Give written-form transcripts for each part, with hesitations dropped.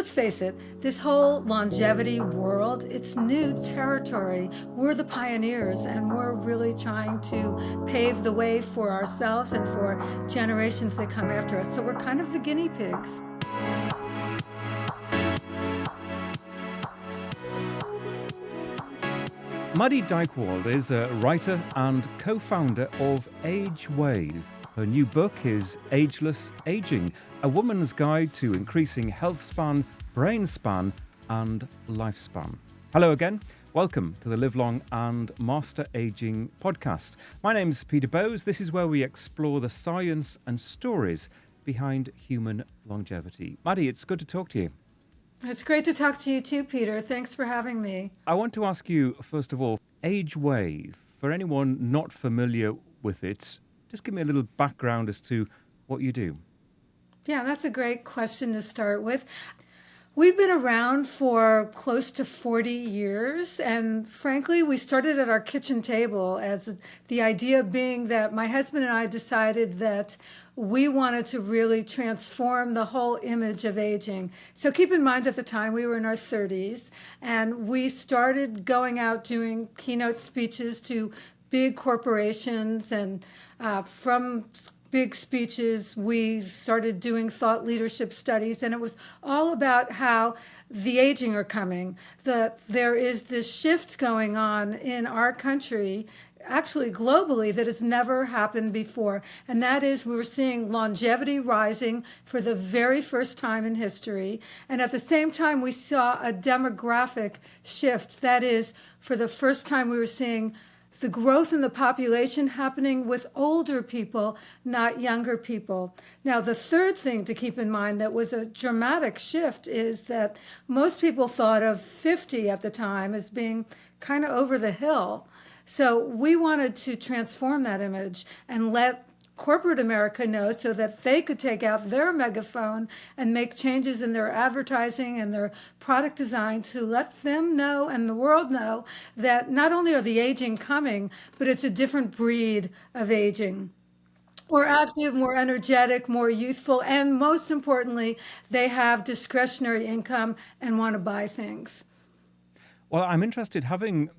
let's face it, this whole longevity world, it's new territory. We're the pioneers, and we're really trying to pave the way for ourselves and for generations that come after us. So we're kind of the guinea pigs. Maddy Dychtwald is a writer and co-founder of Age Wave. Her new book is Ageless Aging, a woman's guide to increasing healthspan, brainspan and lifespan. Hello again. Welcome to the Live Long and Master Aging podcast. My name's Peter Bowes. This is where we explore the science and stories behind human longevity. Maddy, it's good to talk to you. It's great to talk to you too, Peter. Thanks for having me. I want to ask you, first of all, Age Wave. For anyone not familiar with it, just give me a little background as to what you do. Yeah, that's a great question to start with. We've been around for close to 40 years, and frankly, we started at our kitchen table, as the idea being that my husband and I decided that we wanted to really transform the whole image of aging. So keep in mind, at the time we were in our 30s, and we started going out doing keynote speeches to big corporations, and from big speeches, we started doing thought leadership studies, and it was all about how the aging are coming, that there is this shift going on in our country, actually globally, that has never happened before. And that is, we were seeing longevity rising for the very first time in history. And at the same time, we saw a demographic shift. That is, for the first time, we were seeing the growth in the population happening with older people, not younger people. Now, the third thing to keep in mind that was a dramatic shift is that most people thought of 50 at the time as being kind of over the hill. So we wanted to transform that image and let corporate America know so that they could take out their megaphone and make changes in their advertising and their product design to let them know and the world know that not only are the aging coming, but it's a different breed of aging. More active, more energetic, more youthful, and most importantly, they have discretionary income and want to buy things. Well, I'm interested, having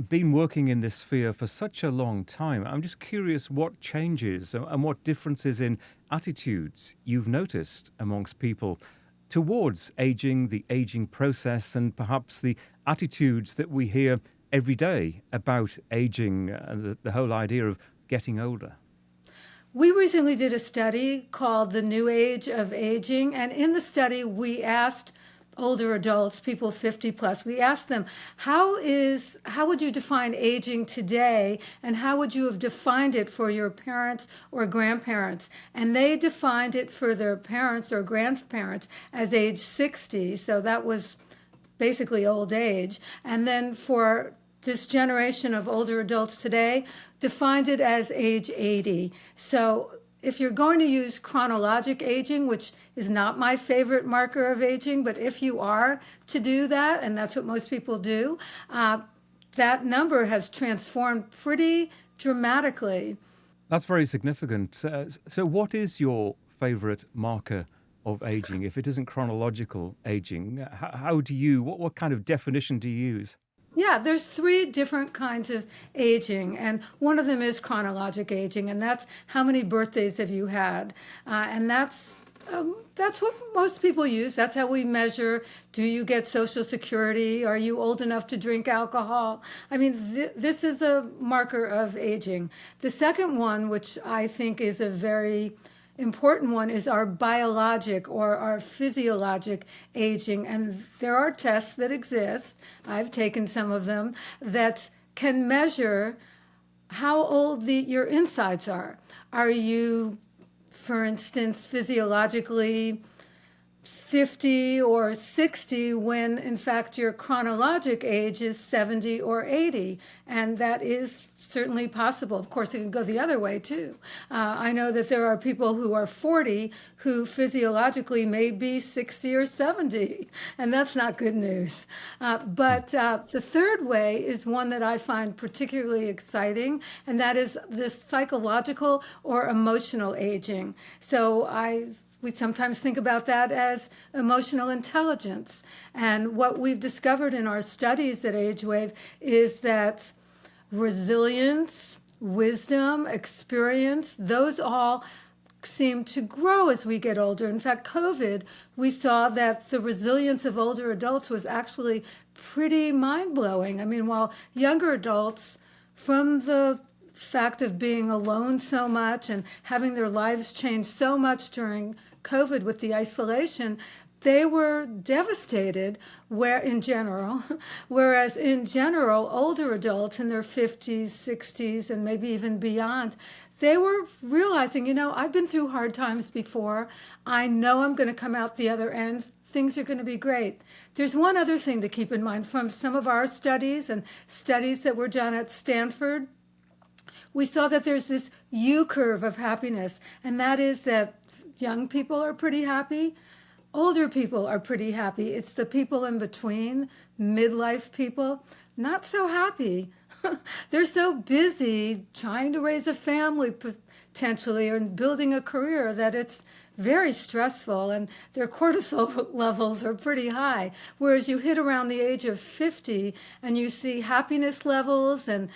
been working in this sphere for such a long time, I'm just curious what changes and what differences in attitudes you've noticed amongst people towards aging, the aging process, and perhaps the attitudes that we hear every day about aging and the whole idea of getting older. We recently did a study called The New Age of Aging, and in the study we asked older adults, people 50 plus, we asked them, how would you define aging today, and how would you have defined it for your parents or grandparents? And they defined it for their parents or grandparents as age 60, so that was basically old age. And then for this generation of older adults today, defined it as age 80. So if you're going to use chronologic aging, which is not my favorite marker of aging, but if you are to do that, and that's what most people do, that number has transformed pretty dramatically. That's very significant. So what is your favorite marker of aging? If it isn't chronological aging, what kind of definition do you use? Yeah, there's three different kinds of aging, and one of them is chronologic aging, and that's how many birthdays have you had, and that's what most people use. That's how we measure, do you get Social Security? Are you old enough to drink alcohol? I mean, this is a marker of aging. The second one, which I think is a very important one, is our biologic or our physiologic aging. And there are tests that exist, I've taken some of them, that can measure how old your insides are. Are you, for instance, physiologically 50 or 60 when in fact your chronologic age is 70 or 80? And that is certainly possible. Of course, it can go the other way too. I know that there are people who are 40 who physiologically may be 60 or 70, and that's not good news. But the third way is one that I find particularly exciting, and that is this psychological or emotional aging. So I We sometimes think about that as emotional intelligence. And what we've discovered in our studies at AgeWave is that resilience, wisdom, experience, those all seem to grow as we get older. In fact, COVID, we saw that the resilience of older adults was actually pretty mind-blowing. I mean, while younger adults, from the fact of being alone so much and having their lives change so much during COVID with the isolation, they were devastated whereas in general, older adults in their 50s, 60s, and maybe even beyond, they were realizing, I've been through hard times before. I know I'm going to come out the other end. Things are going to be great. There's one other thing to keep in mind from some of our studies and studies that were done at Stanford. We saw that there's this U curve of happiness, and that is that young people are pretty happy. Older people are pretty happy. It's the people in between, midlife people, not so happy. They're so busy trying to raise a family potentially or building a career that it's very stressful, and their cortisol levels are pretty high. Whereas you hit around the age of 50 and you see happiness levels and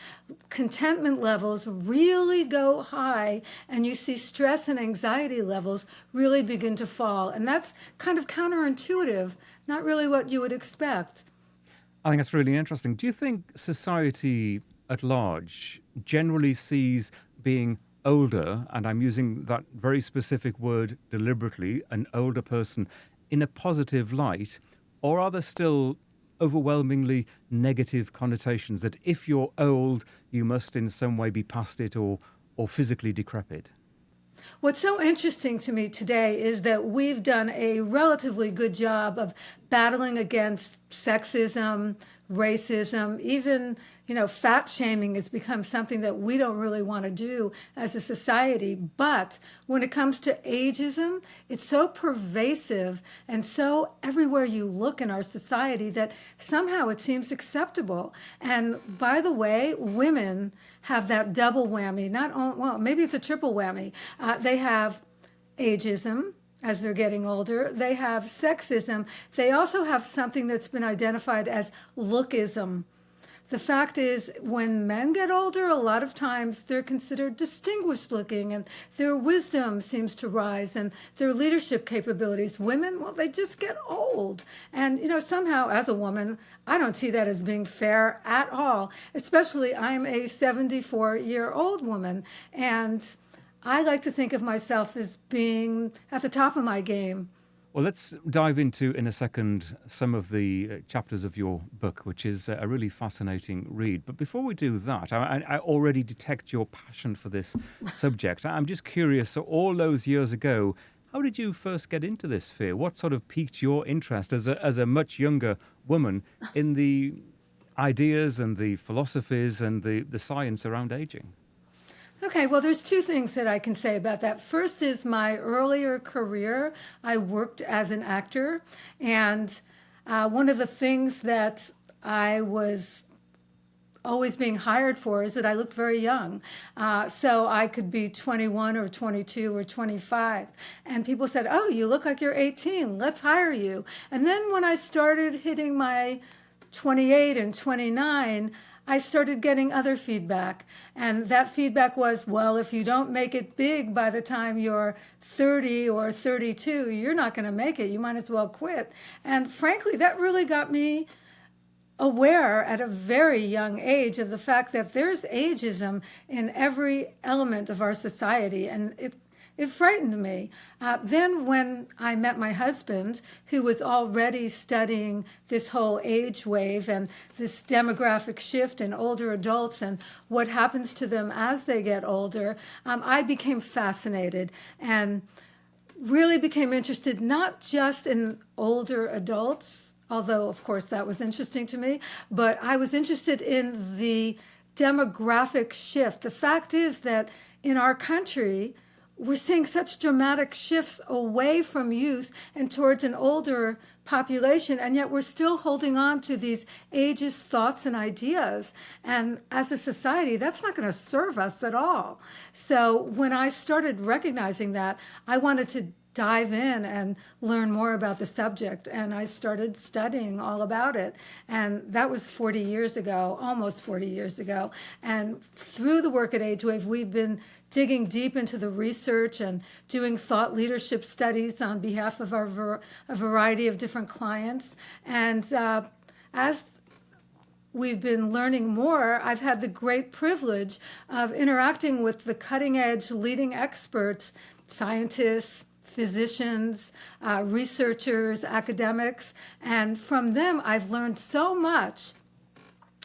contentment levels really go high, and you see stress and anxiety levels really begin to fall. And that's kind of counterintuitive, not really what you would expect. I think that's really interesting. Do you think society at large generally sees being older, and I'm using that very specific word deliberately, an older person, in a positive light, or are there still overwhelmingly negative connotations that if you're old, you must in some way be past it or physically decrepit? What's so interesting to me today is that we've done a relatively good job of battling against sexism, racism, even, fat shaming has become something that we don't really want to do as a society. But when it comes to ageism, it's so pervasive and so everywhere you look in our society that somehow it seems acceptable. And by the way, women have that double whammy. Maybe it's a triple whammy. They have ageism as they're getting older. They have sexism. They also have something that's been identified as lookism. The fact is, when men get older, a lot of times they're considered distinguished looking and their wisdom seems to rise and their leadership capabilities. Women, well, they just get old. And, somehow as a woman, I don't see that as being fair at all. Especially I'm a 74-year-old woman, and I like to think of myself as being at the top of my game. Well, let's dive into, in a second, some of the chapters of your book, which is a really fascinating read. But before we do that, I already detect your passion for this subject. I'm just curious, so all those years ago, how did you first get into this sphere? What sort of piqued your interest as a much younger woman in the ideas and the philosophies and the science around aging? Okay, well, there's two things that I can say about that. First is my earlier career. I worked as an actor, and one of the things that I was always being hired for is that I looked very young. So I could be 21 or 22 or 25. And people said, oh, you look like you're 18. Let's hire you. And then when I started hitting my 28 and 29, I started getting other feedback. And that feedback was, well, if you don't make it big by the time you're 30 or 32, you're not going to make it. You might as well quit. And frankly, that really got me aware at a very young age of the fact that there's ageism in every element of our society. And it frightened me. Then when I met my husband, who was already studying this whole age wave and this demographic shift in older adults and what happens to them as they get older, I became fascinated and really became interested not just in older adults, although of course that was interesting to me, but I was interested in the demographic shift. The fact is that in our country, we're seeing such dramatic shifts away from youth and towards an older population, and yet we're still holding on to these ageist thoughts and ideas. And as a society, that's not going to serve us at all. So when I started recognizing that, I wanted to dive in and learn more about the subject. And I started studying all about it. And that was 40 years ago, almost 40 years ago. And through the work at AgeWave, we've been digging deep into the research and doing thought leadership studies on behalf of a variety of different clients. And as we've been learning more, I've had the great privilege of interacting with the cutting edge leading experts, scientists, physicians, researchers, academics, and from them I've learned so much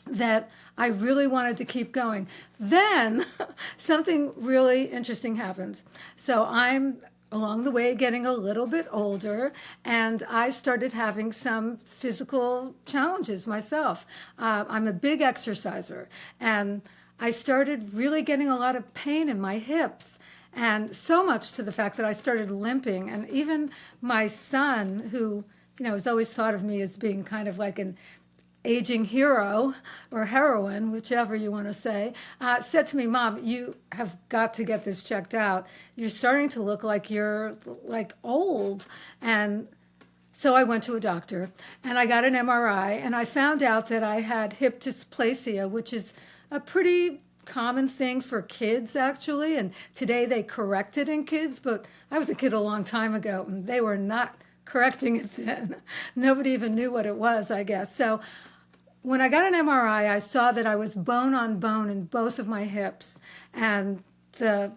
that I really wanted to keep going. Then something really interesting happens. So I'm along the way getting a little bit older, and I started having some physical challenges myself. I'm a big exerciser, and I started really getting a lot of pain in my hips. And so much to the fact that I started limping. And even my son, who, has always thought of me as being kind of like an aging hero or heroine, whichever you want to say, said to me, "Mom, you have got to get this checked out. You're starting to look like you're like old." And so I went to a doctor and I got an MRI, and I found out that I had hip dysplasia, which is a pretty common thing for kids, actually, and today they correct it in kids, but I was a kid a long time ago and they were not correcting it then. Nobody even knew what it was, I guess. So when I got an MRI, I saw that I was bone on bone in both of my hips, and the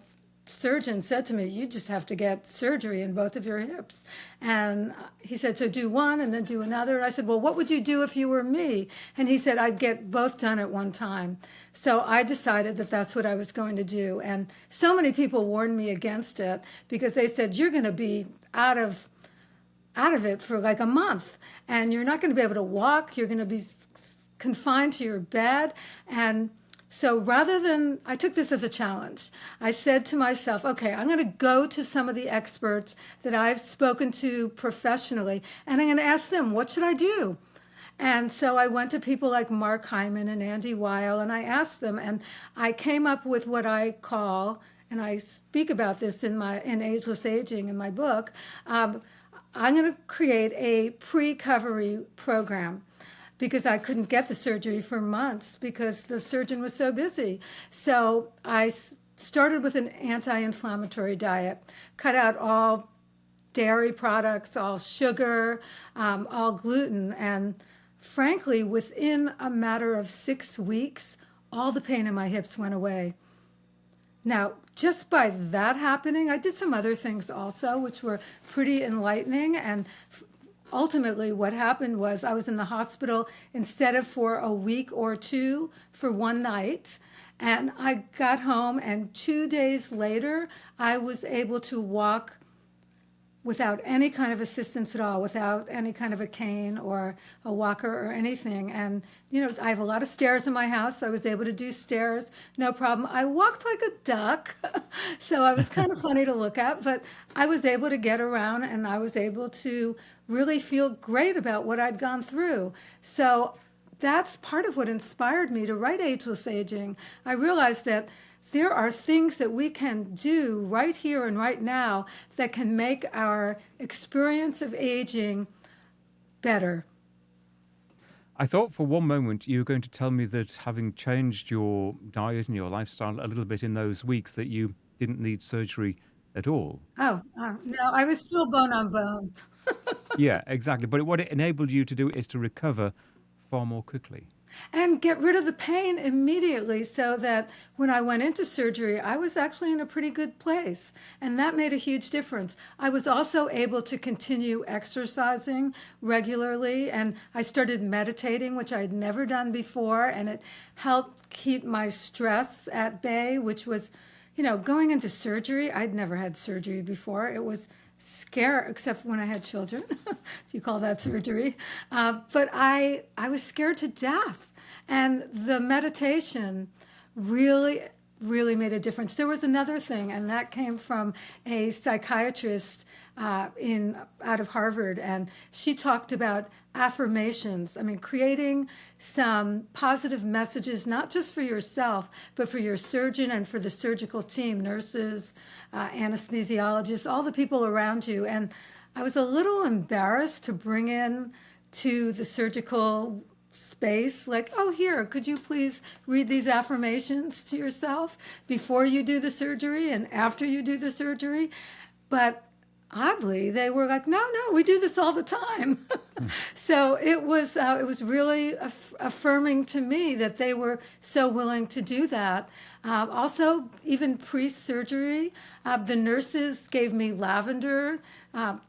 surgeon said to me, "You just have to get surgery in both of your hips." And he said, "So do one and then do another." And I said, "Well, what would you do if you were me?" And he said, "I'd get both done at one time." So I decided that that's what I was going to do. And so many people warned me against it because they said, "You're going to be out of it for like a month, and you're not going to be able to walk. You're going to be confined to your bed." And so I took this as a challenge. I said to myself, okay, I'm going to go to some of the experts that I've spoken to professionally, and I'm going to ask them, what should I do? And so I went to people like Mark Hyman and Andy Weil, and I asked them, and I came up with what I call, and I speak about this in Ageless Aging in my book, I'm going to create a pre-recovery program, because I couldn't get the surgery for months because the surgeon was so busy. So I started with an anti-inflammatory diet, cut out all dairy products, all sugar, all gluten. And frankly, within a matter of 6 weeks, all the pain in my hips went away. Now, just by that happening, I did some other things also, which were pretty enlightening. And ultimately, what happened was I was in the hospital instead of for a week or two, for one night. And I got home, and 2 days later, I was able to walk without any kind of assistance at all, without any kind of a cane or a walker or anything. And, I have a lot of stairs in my house, so I was able to do stairs, no problem. I walked like a duck, so I was kind of funny to look at, but I was able to get around, and I was able to really feel great about what I'd gone through. So that's part of what inspired me to write Ageless Aging. I realized that there are things that we can do right here and right now that can make our experience of aging better. I thought for one moment you were going to tell me that having changed your diet and your lifestyle a little bit in those weeks, that you didn't need surgery at all. No, I was still bone on bone. Yeah, exactly. But what it enabled you to do is to recover far more quickly. And get rid of the pain immediately, so that when I went into surgery, I was actually in a pretty good place. And that made a huge difference. I was also able to continue exercising regularly, and I started meditating, which I had never done before, and it helped keep my stress at bay, which was, going into surgery. I'd never had surgery before. It was scare, except when I had children, if you call that surgery. But I was scared to death. And the meditation really, really made a difference. There was another thing, and that came from a psychiatrist out of Harvard, and she talked about affirmations. I mean, creating some positive messages, not just for yourself, but for your surgeon and for the surgical team, nurses, anesthesiologists, all the people around you. And I was a little embarrassed to bring in to the surgical space, like, oh, here, could you please read these affirmations to yourself before you do the surgery and after you do the surgery? But oddly, they were like, no, we do this all the time. So it was really affirming to me that they were so willing to do that. Also, even pre-surgery, the nurses gave me lavender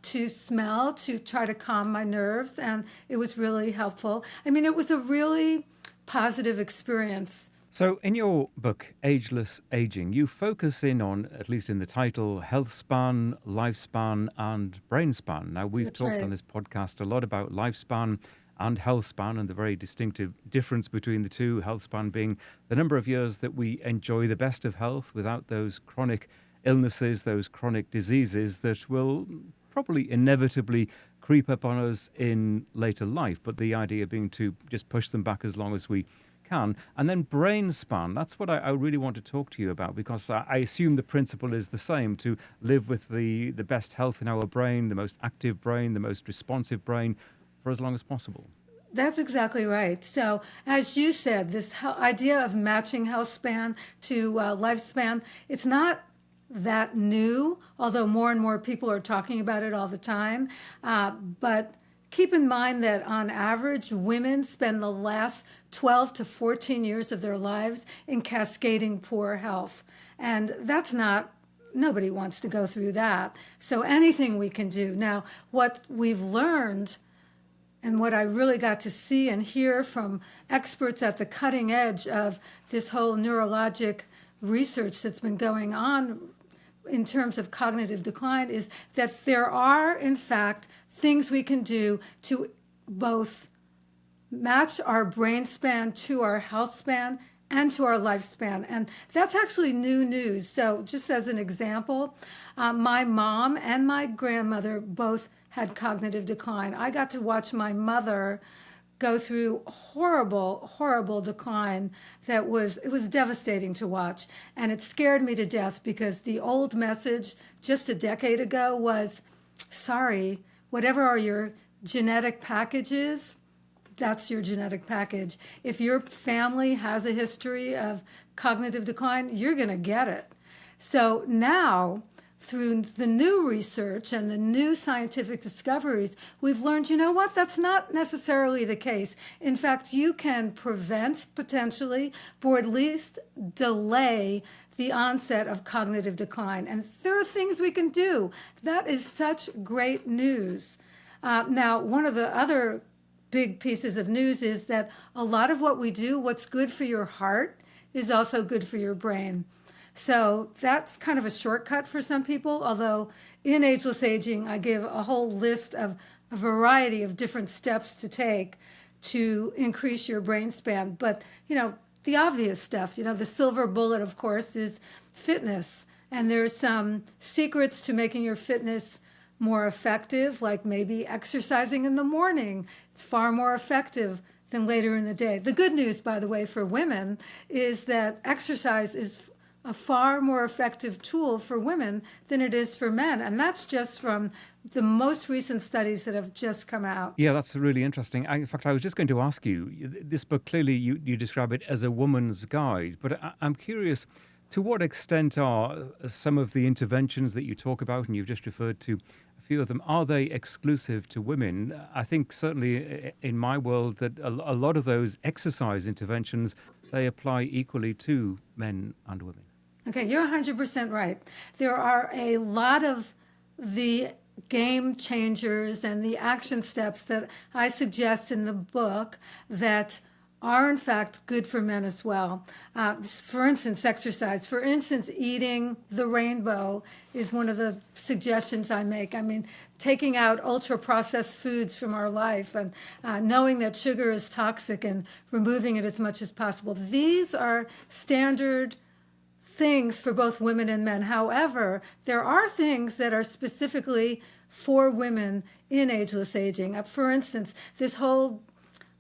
to smell to try to calm my nerves, and it was really helpful. I mean, it was a really positive experience. So in your book, Ageless Aging, you focus in on, at least in the title, health span, lifespan, and brain span. Now, we've talked on this podcast a lot about lifespan and health span and the very distinctive difference between the two, health span being the number of years that we enjoy the best of health without those chronic illnesses, those chronic diseases that will probably inevitably creep up on us in later life. But the idea being to just push them back as long as we can. And then brain span, that's what I really want to talk to you about, because I assume the principle is the same, to live with the best health in our brain, the most active brain, the most responsive brain for as long as possible. That's exactly right. So as you said, this idea of matching health span to lifespan, it's not that new, although more and more people are talking about it all the time. But keep in mind that on average, women spend the last 12 to 14 years of their lives in cascading poor health. And that's not, nobody wants to go through that. So anything we can do. Now, what we've learned and what I really got to see and hear from experts at the cutting edge of this whole neurologic research that's been going on in terms of cognitive decline is that there are, in fact, things we can do to both match our brain span to our health span and to our lifespan. And that's actually new news. So just as an example, my mom and my grandmother both had cognitive decline. I got to watch my mother go through horrible decline it was devastating to watch. And it scared me to death because the old message just a decade ago was, sorry, whatever are your genetic packages, that's your genetic package. If your family has a history of cognitive decline, you're going to get it. So now, through the new research and the new scientific discoveries, we've learned, you know what, that's not necessarily the case. In fact, you can prevent potentially, or at least delay the onset of cognitive decline. And there are things we can do. That is such great news. Now, one of the other big pieces of news is that a lot of what we do, what's good for your heart, is also good for your brain. So that's kind of a shortcut for some people, although in Ageless Aging, I give a whole list of a variety of different steps to take to increase your brain span. But, the obvious stuff, the silver bullet, of course, is fitness. And there's some secrets to making your fitness more effective, like maybe exercising in the morning. It's far more effective than later in the day. The good news, by the way, for women is that exercise is a far more effective tool for women than it is for men. And that's just from the most recent studies that have just come out. Yeah, that's really interesting. In fact, I was just going to ask you, this book, clearly you describe it as a woman's guide, but I'm curious, to what extent are some of the interventions that you talk about, and you've just referred to a few of them, are they exclusive to women? I think certainly in my world that a lot of those exercise interventions, they apply equally to men and women. Okay, you're 100% right. There are a lot of the game changers and the action steps that I suggest in the book that are in fact good for men as well. For instance, exercise. For instance, eating the rainbow is one of the suggestions I make. I mean, taking out ultra-processed foods from our life and knowing that sugar is toxic and removing it as much as possible. These are standard things for both women and men. However, there are things that are specifically for women in ageless aging. For instance, this whole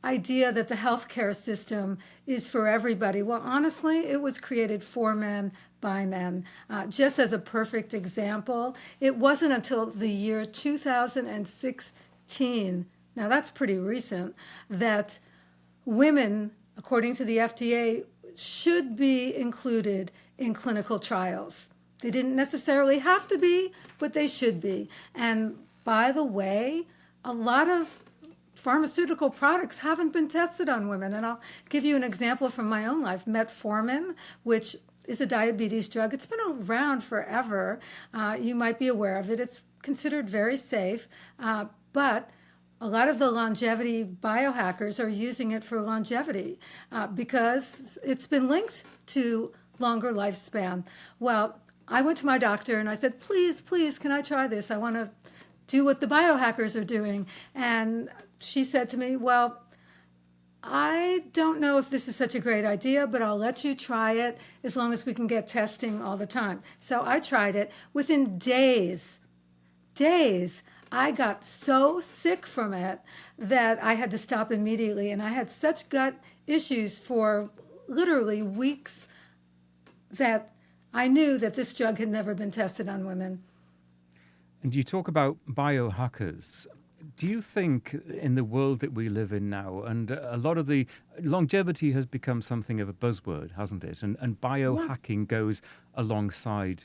idea that the healthcare system is for everybody. Well, honestly, it was created for men by men. Just as a perfect example, it wasn't until the year 2016, now that's pretty recent, that women, according to the FDA, should be included in clinical trials. They didn't necessarily have to be, but they should be. And by the way, a lot of pharmaceutical products haven't been tested on women. And I'll give you an example from my own life. Metformin, which is a diabetes drug. It's been around forever. You might be aware of it. It's considered very safe, but a lot of the longevity biohackers are using it for longevity because it's been linked to longer lifespan. Well, I went to my doctor and I said, please, can I try this? I want to do what the biohackers are doing. And she said to me, well, I don't know if this is such a great idea, but I'll let you try it as long as we can get testing all the time. So I tried it. Within days, I got so sick from it that I had to stop immediately. And I had such gut issues for literally weeks that I knew that this drug had never been tested on women. And you talk about biohackers. Do you think in the world that we live in now, and a lot of the longevity has become something of a buzzword, hasn't it? And biohacking goes alongside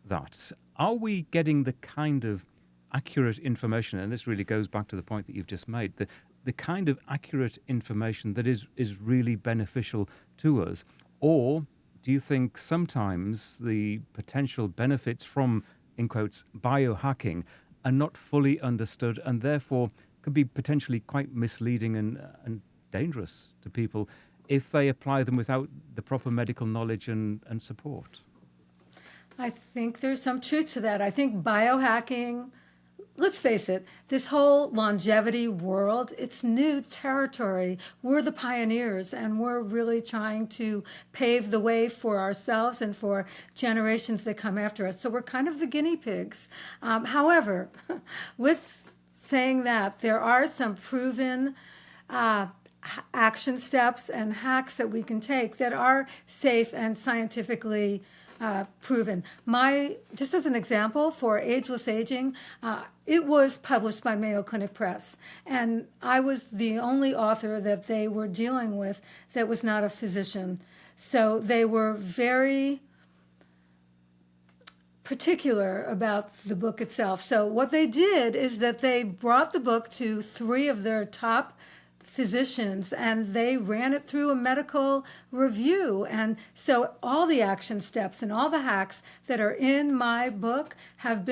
that. Are we getting the kind of accurate information, and this really goes back to the point that you've just made, the kind of accurate information that is really beneficial to us? Or do you think sometimes the potential benefits from, in quotes, biohacking are not fully understood and therefore could be potentially quite misleading and dangerous to people if they apply them without the proper medical knowledge and support? I think there's some truth to that. I think biohacking, let's face it, this whole longevity world, it's new territory. We're the pioneers, and we're really trying to pave the way for ourselves and for generations that come after us. So we're kind of the guinea pigs. However, with saying that, there are some proven action steps and hacks that we can take that are safe and scientifically proven. Just as an example, for Ageless Aging, it was published by Mayo Clinic Press, and I was the only author that they were dealing with that was not a physician. So they were very particular about the book itself. So what they did is that they brought the book to 3 of their top physicians, and they ran it through a medical review. And so all the action steps and all the hacks that are in my book have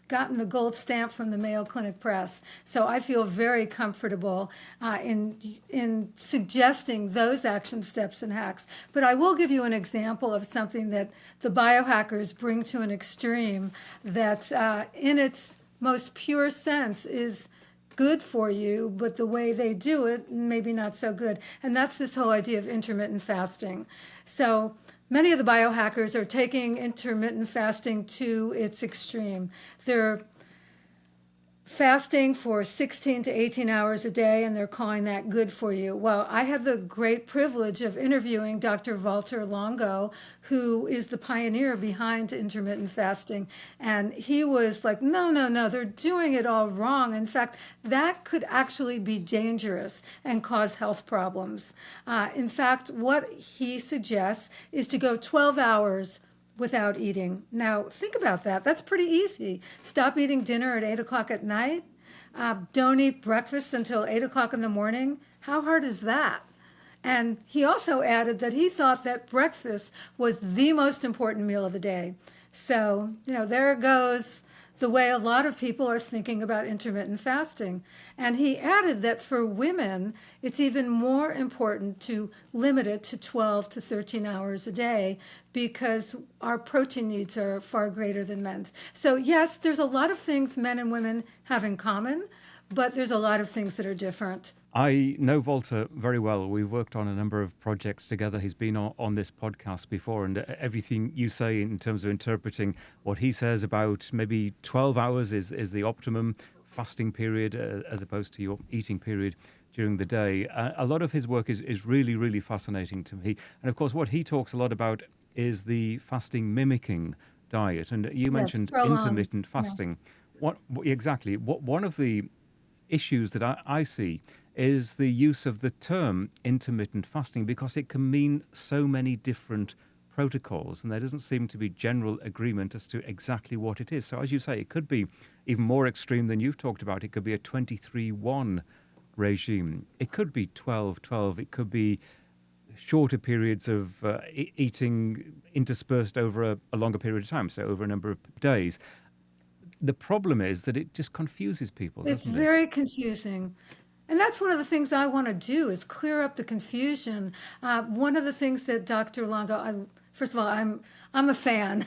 gotten the gold stamp from the Mayo Clinic Press. So I feel very comfortable in suggesting those action steps and hacks. But I will give you an example of something that the biohackers bring to an extreme that in its most pure sense is good for you, but the way they do it, maybe not so good. And that's this whole idea of intermittent fasting. So many of the biohackers are taking intermittent fasting to its extreme. They're fasting for 16 to 18 hours a day, and they're calling that good for you. Well, I had the great privilege of interviewing Dr. Walter Longo, who is the pioneer behind intermittent fasting. And he was like, no, they're doing it all wrong. In fact, that could actually be dangerous and cause health problems. In fact, what he suggests is to go 12 hours without eating. Now, think about that. That's pretty easy. Stop eating dinner at 8 o'clock at night. Don't eat breakfast until 8 o'clock in the morning. How hard is that? And he also added that he thought that breakfast was the most important meal of the day. So, there goes the way a lot of people are thinking about intermittent fasting. And he added that for women, it's even more important to limit it to 12 to 13 hours a day because our protein needs are far greater than men's. So yes, there's a lot of things men and women have in common, but there's a lot of things that are different. I know Walter very well. We've worked on a number of projects together. He's been on this podcast before, and everything you say in terms of interpreting what he says about maybe 12 hours is the optimum fasting period as opposed to your eating period during the day. A lot of his work is really, really fascinating to me. And of course, what he talks a lot about is the fasting mimicking diet. And you mentioned intermittent fasting. One of the issues that I see is the use of the term intermittent fasting, because it can mean so many different protocols, and there doesn't seem to be general agreement as to exactly what it is. So as you say, it could be even more extreme than you've talked about. It could be a 23-1 regime. It could be 12-12. It could be shorter periods of eating interspersed over a longer period of time, so over a number of days. The problem is that it just confuses people, It's doesn't it? very confusing. And that's one of the things I want to do is clear up the confusion. One of the things that Dr. Longo, first of all, I'm a fan.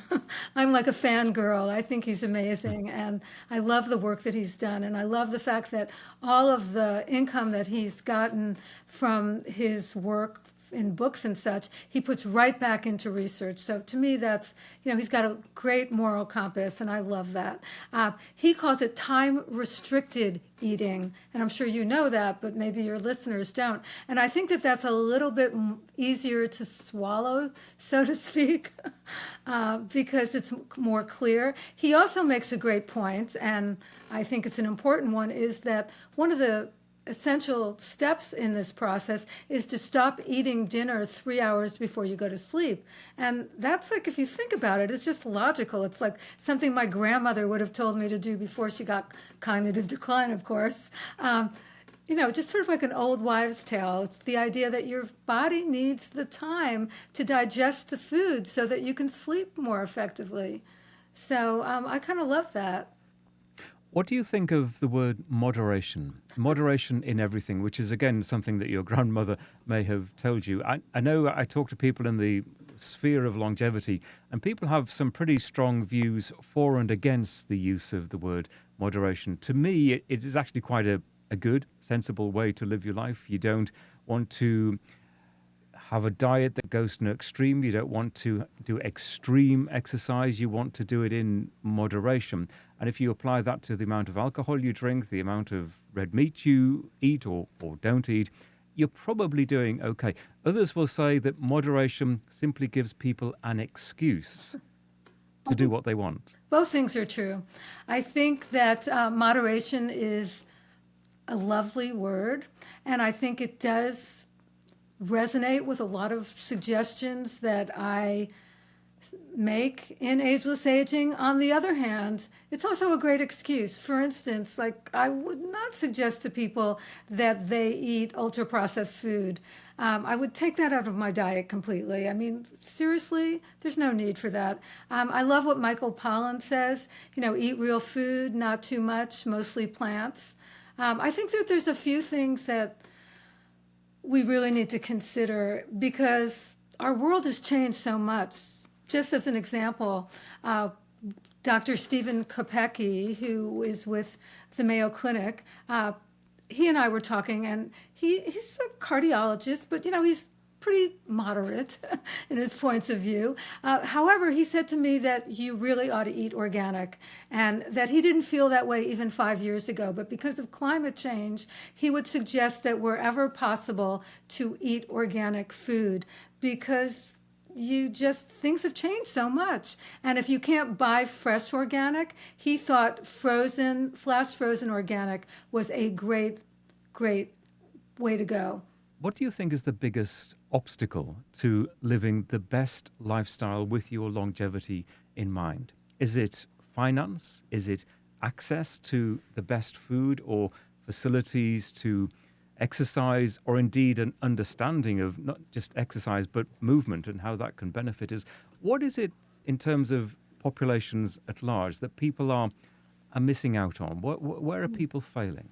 I'm like a fangirl. I think he's amazing, and I love the work that he's done, and I love the fact that all of the income that he's gotten from his work in books and such, he puts right back into research. So to me, that's, he's got a great moral compass, and I love that. He calls it time-restricted eating, and I'm sure you know that, but maybe your listeners don't. And I think that that's a little bit easier to swallow, so to speak, because it's more clear. He also makes a great point, and I think it's an important one, is that one of the essential steps in this process is to stop eating dinner 3 hours before you go to sleep. And that's, like, if you think about it, it's just logical. It's like something my grandmother would have told me to do before she got cognitive decline, of course. Just sort of like an old wives' tale. It's the idea that your body needs the time to digest the food so that you can sleep more effectively. So I kind of love that. What do you think of the word moderation? Moderation in everything, which is, again, something that your grandmother may have told you. I know I talk to people in the sphere of longevity, and people have some pretty strong views for and against the use of the word moderation. To me, it is actually quite a good, sensible way to live your life. You don't want to have a diet that goes to an extreme. You don't want to do extreme exercise. You want to do it in moderation. And if you apply that to the amount of alcohol you drink, the amount of red meat you eat or don't eat, you're probably doing okay. Others will say that moderation simply gives people an excuse to do what they want. Both things are true. I think that moderation is a lovely word, and I think it does resonate with a lot of suggestions that I make in Ageless Aging. On the other hand, it's also a great excuse. For instance, like, I would not suggest to people that they eat ultra-processed food. I would take that out of my diet completely. I mean, seriously, there's no need for that. I love what Michael Pollan says, eat real food, not too much, mostly plants. I think that there's a few things that we really need to consider, because our world has changed so much. Just as an example, Dr. Stephen Kopecky, who is with the Mayo Clinic, he and I were talking, and he's a cardiologist, but he's pretty moderate in his points of view. However, he said to me that you really ought to eat organic, and that he didn't feel that way even 5 years ago. But because of climate change, he would suggest that wherever possible to eat organic food, because things have changed so much. And if you can't buy fresh organic, he thought flash frozen organic was a great, great way to go. What do you think is the biggest obstacle to living the best lifestyle with your longevity in mind? Is it finance? Is it access to the best food or facilities to exercise, or indeed an understanding of not just exercise but movement and how that can benefit us? What is it in terms of populations at large that people are missing out on? Where are people failing?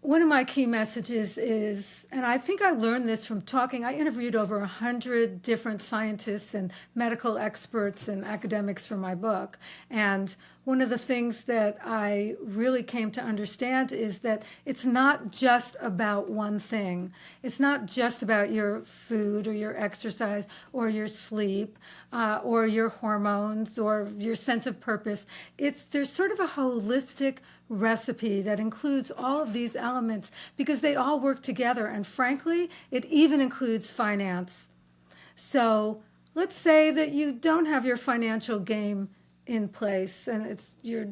One of my key messages is, and I think I learned this from talking, I interviewed over 100 different scientists and medical experts and academics for my book. And one of the things that I really came to understand is that it's not just about one thing. It's not just about your food or your exercise or your sleep or your hormones or your sense of purpose. There's sort of a holistic recipe that includes all of these elements because they all work together. And frankly, it even includes finance. So let's say that you don't have your financial game in place and you're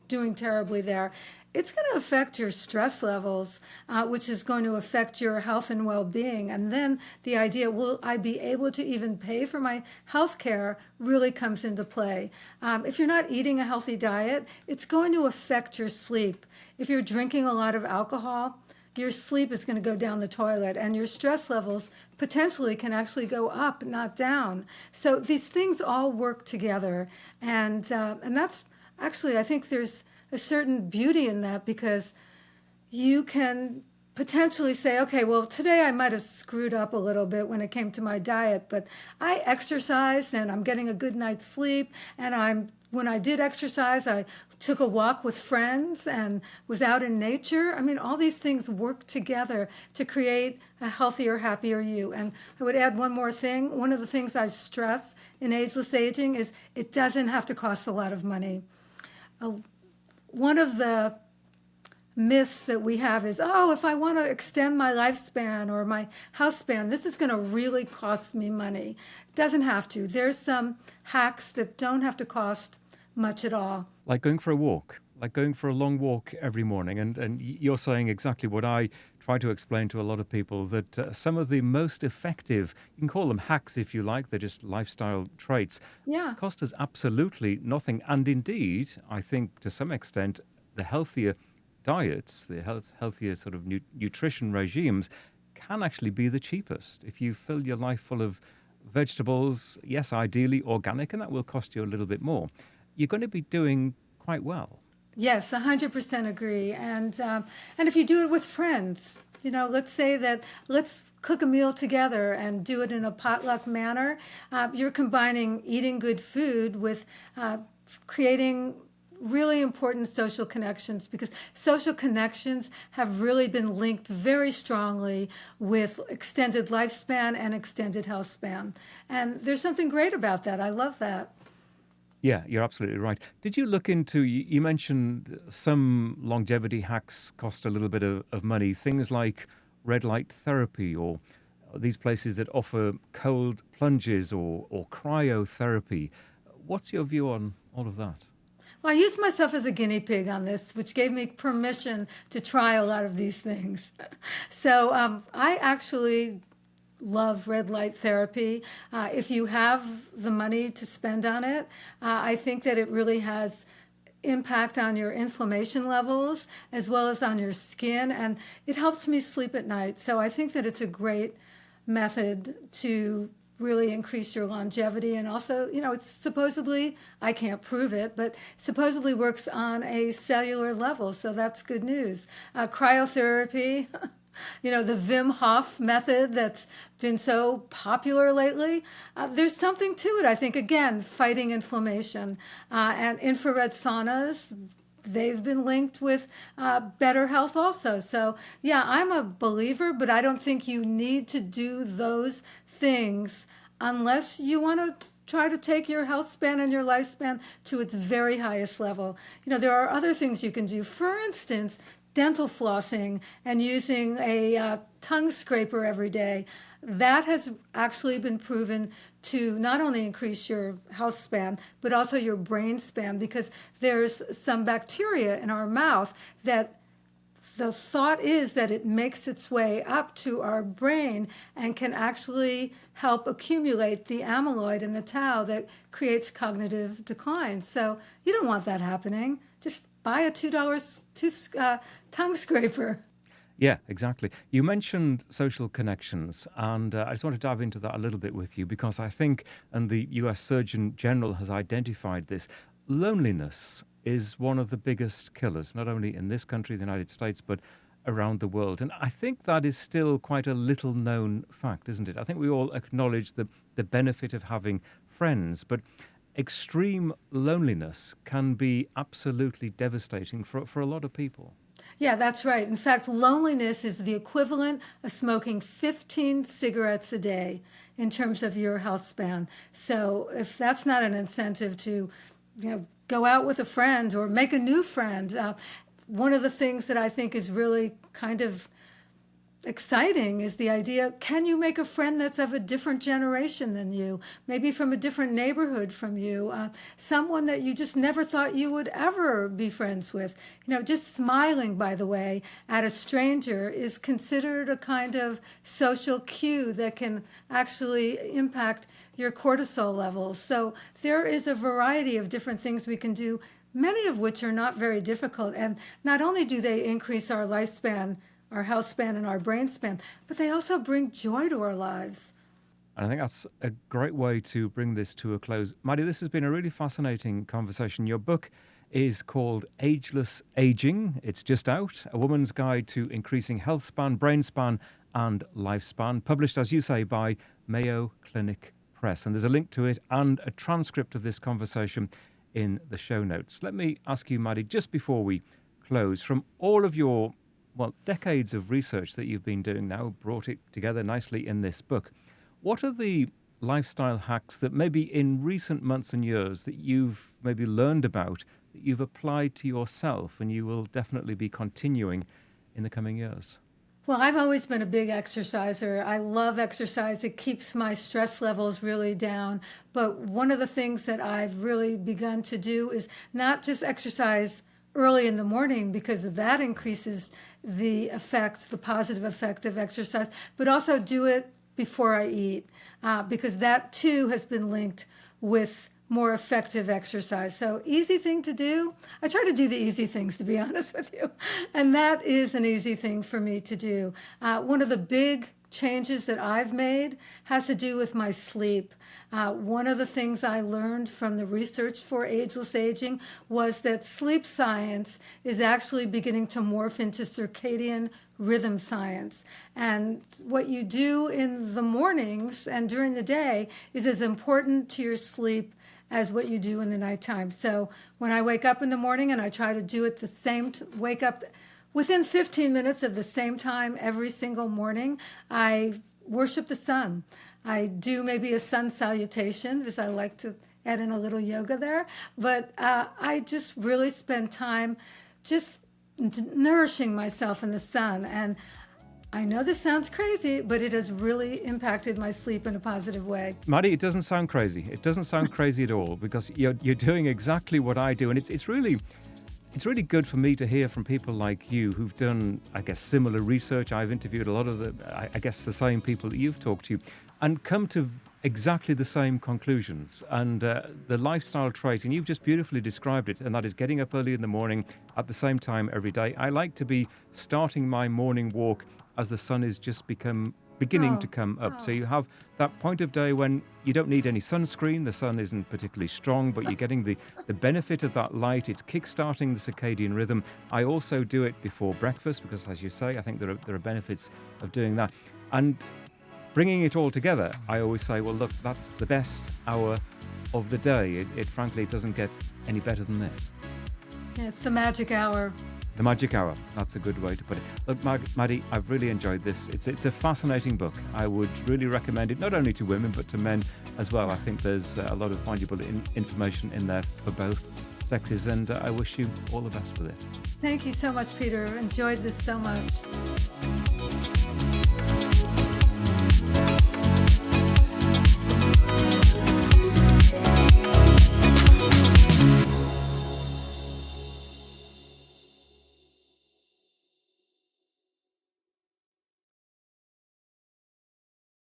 doing terribly there. It's going to affect your stress levels, which is going to affect your health and well-being. And then the idea, will I be able to even pay for my health care, really comes into play. If you're not eating a healthy diet, it's going to affect your sleep. If you're drinking a lot of alcohol, your sleep is going to go down the toilet, and your stress levels potentially can actually go up, not down. So these things all work together, and that's actually, I think there's a certain beauty in that, because you can potentially say, okay, well, today I might have screwed up a little bit when it came to my diet, but I exercised and I'm getting a good night's sleep, and when I did exercise, I took a walk with friends and was out in nature. I mean, all these things work together to create a healthier, happier you. And I would add one more thing. One of the things I stress in Ageless Aging is it doesn't have to cost a lot of money. One of the myths that we have is, oh, if I want to extend my lifespan or my house span, this is going to really cost me money. It doesn't have to. There's some hacks that don't have to cost much at all. Like going for a walk, like going for a long walk every morning. And you're saying exactly what I try to explain to a lot of people, that some of the most effective, you can call them hacks if you like, they're just lifestyle traits, Yeah. cost us absolutely nothing. And indeed, I think to some extent, the healthier diets, the healthier sort of nutrition regimes can actually be the cheapest. If you fill your life full of vegetables, yes, ideally organic, and that will cost you a little bit more, you're going to be doing quite well. Yes, 100% agree. And if you do it with friends, let's cook a meal together and do it in a potluck manner. You're combining eating good food with creating really important social connections, because social connections have really been linked very strongly with extended lifespan and extended health span. And there's something great about that. I love that. Yeah, you're absolutely right. Did you look into, you mentioned some longevity hacks cost a little bit of money, things like red light therapy or these places that offer cold plunges or cryotherapy. What's your view on all of that? Well, I used myself as a guinea pig on this, which gave me permission to try a lot of these things. So I actually love red light therapy. If you have the money to spend on it, I think that it really has impact on your inflammation levels as well as on your skin, and it helps me sleep at night. So I think that it's a great method to really increase your longevity. And also, it's supposedly, I can't prove it, but supposedly works on a cellular level. So that's good news. Cryotherapy, the Wim Hof method that's been so popular lately. There's something to it, I think, again, fighting inflammation. And infrared saunas, they've been linked with better health also. So, yeah, I'm a believer, but I don't think you need to do those things unless you want to try to take your health span and your lifespan to its very highest level. There are other things you can do. For instance, dental flossing and using a tongue scraper every day. That has actually been proven to not only increase your health span, but also your brain span, because there's some bacteria in our mouth that the thought is that it makes its way up to our brain and can actually help accumulate the amyloid in the tau that creates cognitive decline. So you don't want that happening. Just buy a $2 tongue scraper. Yeah, exactly. You mentioned social connections, and I just want to dive into that a little bit with you, because I think, and the US Surgeon General has identified this, loneliness is one of the biggest killers, not only in this country, the United States, but around the world. And I think that is still quite a little known fact, isn't it? I think we all acknowledge the benefit of having friends, but extreme loneliness can be absolutely devastating for a lot of people. Yeah, that's right. In fact, loneliness is the equivalent of smoking 15 cigarettes a day in terms of your health span. So if that's not an incentive to, go out with a friend or make a new friend, one of the things that I think is really kind of exciting is the idea, can you make a friend that's of a different generation than you, maybe from a different neighborhood from you, someone that you just never thought you would ever be friends with. Just smiling, by the way, at a stranger is considered a kind of social cue that can actually impact your cortisol levels. So there is a variety of different things we can do, many of which are not very difficult. And not only do they increase our lifespan, our health span and our brain span, but they also bring joy to our lives. And I think that's a great way to bring this to a close. Maddy, this has been a really fascinating conversation. Your book is called Ageless Aging. It's just out, A Woman's Guide to Increasing Healthspan, Brainspan and Lifespan, published, as you say, by Mayo Clinic Press. And there's a link to it and a transcript of this conversation in the show notes. Let me ask you, Maddy, just before we close, from all of your decades of research that you've been doing now, brought it together nicely in this book. What are the lifestyle hacks that maybe in recent months and years that you've maybe learned about, that you've applied to yourself and you will definitely be continuing in the coming years? Well, I've always been a big exerciser. I love exercise. It keeps my stress levels really down. But one of the things that I've really begun to do is not just exercise early in the morning, because that increases the positive effect of exercise, but also do it before I eat, because that too has been linked with more effective exercise. So easy thing to do. I try to do the easy things, to be honest with you. And that is an easy thing for me to do. One of the big changes that I've made has to do with my sleep. One of the things I learned from the research for Ageless Aging was that sleep science is actually beginning to morph into circadian rhythm science. And what you do in the mornings and during the day is as important to your sleep as what you do in the nighttime. So when I wake up in the morning and I try to do it wake up within 15 minutes of the same time every single morning, I worship the sun. I do maybe a sun salutation, because I like to add in a little yoga there. But I just really spend time just nourishing myself in the sun. And I know this sounds crazy, but it has really impacted my sleep in a positive way. Maddy, it doesn't sound crazy. It doesn't sound crazy at all, because you're doing exactly what I do. And it's really good for me to hear from people like you who've done, I guess, similar research. I've interviewed a lot of the same people that you've talked to, and come to exactly the same conclusions. And the lifestyle trait, and you've just beautifully described it, and that is getting up early in the morning at the same time every day. I like to be starting my morning walk as the sun is just beginning to come up. So you have that point of day when you don't need any sunscreen, the sun isn't particularly strong, but you're getting the benefit of that light. It's kick-starting the circadian rhythm. I also do it before breakfast because, as you say, I think there are benefits of doing that. And bringing it all together, I always say, well, look, that's the best hour of the day. It frankly doesn't get any better than this. Yeah, it's the magic hour. The magic hour. That's a good way to put it. Look, Maddy, I've really enjoyed this. It's a fascinating book. I would really recommend it, not only to women, but to men as well. I think there's a lot of valuable information in there for both sexes, and I wish you all the best with it. Thank you so much, Peter. Enjoyed this so much.